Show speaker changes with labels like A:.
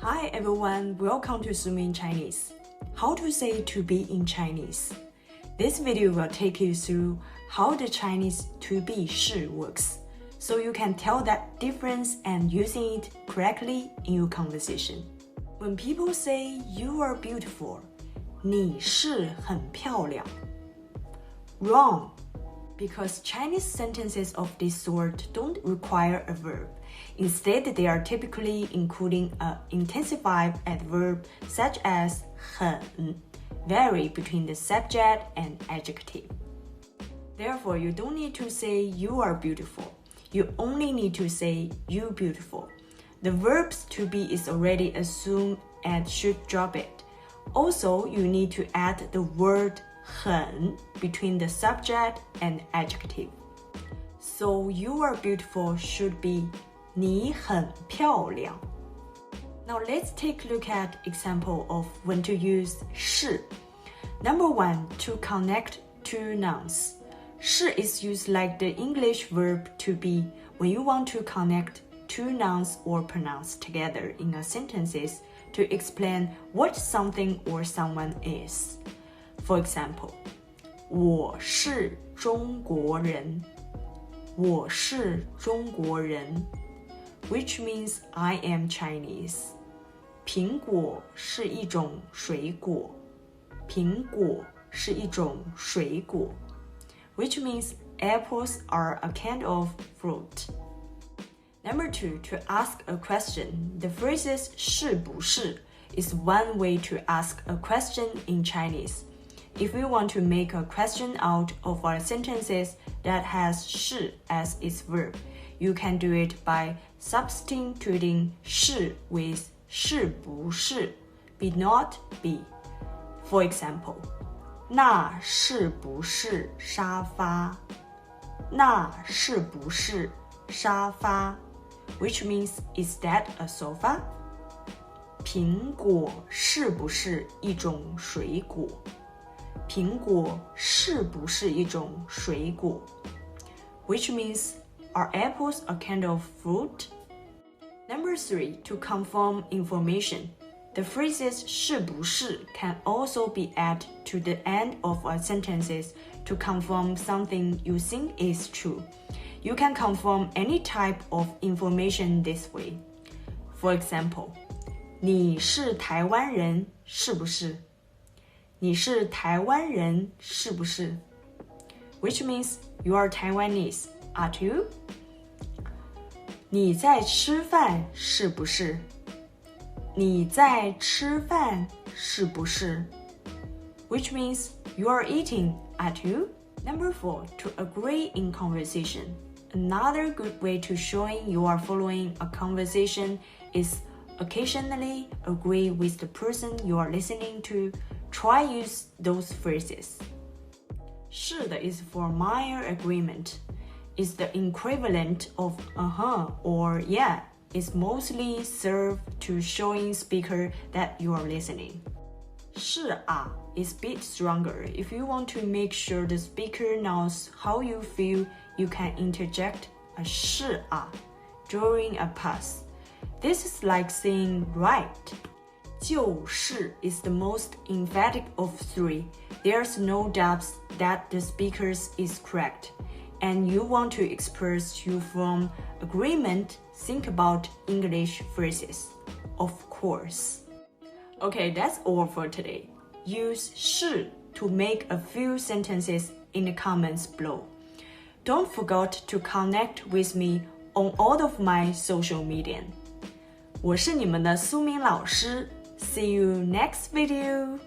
A: Hi everyone, welcome to suminchinese. How to say to be in Chinese. This video will take you through how the Chinese to be 是 works, so you can tell that difference and using it correctly in your conversation. When people say you are beautiful, 你是很漂亮. Wrong, because Chinese sentences of this sort don't require a verb. Instead, they are typically including an intensified adverb such as 很, vary between the subject and adjective. Therefore, you don't need to say you are beautiful. You only need to say you beautiful. The verbs to be is already assumed and should drop it. Also, you need to add the word 很 between the subject and adjective. So you are beautiful should be 你很漂亮. Now let's take a look at example of when to use 是. Number 1, to connect two nouns. 是 is used like the English verb to be when you want to connect two nouns or pronouns together in a sentences to explain what something or someone is. For example, 我是中国人. 我是中国人, which means I am Chinese. 苹果是一种水果. 苹果是一种水果, which means apples are a kind of fruit. Number 2, to ask a question. The phrases 是不是 is one way to ask a question in Chinese. If you want to make a question out of our sentences that has 是 as its verb, you can do it by substituting 是 with 是不是, be not be. For example, 那是不是沙发? 那是不是沙发? Which means, is that a sofa? 苹果是不是一种水果? 苹果是不是一种水果? Which means, are apples a kind of fruit? Number 3, to confirm information. The phrases 是不是 can also be added to the end of a sentences to confirm something you think is true. You can confirm any type of information this way. For example, 你是台湾人是不是? 你是台湾人是不是? Which means you are Taiwanese, aren't you? 你在吃饭是不是? 你在吃饭是不是? Which means you are eating, aren't you? Number 4, to agree in conversation. Another good way to showing you are following a conversation is occasionally agree with the person you are listening to. Try use those phrases. 是的 is for minor agreement. Is the equivalent of or yeah. It's mostly served to showing speaker that you are listening. 是啊 is a bit stronger. If you want to make sure the speaker knows how you feel, you can interject a 是啊 during a pause. This is like saying right. 就是 is the most emphatic of three. There's no doubt that the speaker is correct. And you want to express you from agreement, think about English phrases. Of course. Okay, that's all for today. Use 是 to make a few sentences in the comments below. Don't forget to connect with me on all of my social media. 我是你们的苏明老师. See you next video.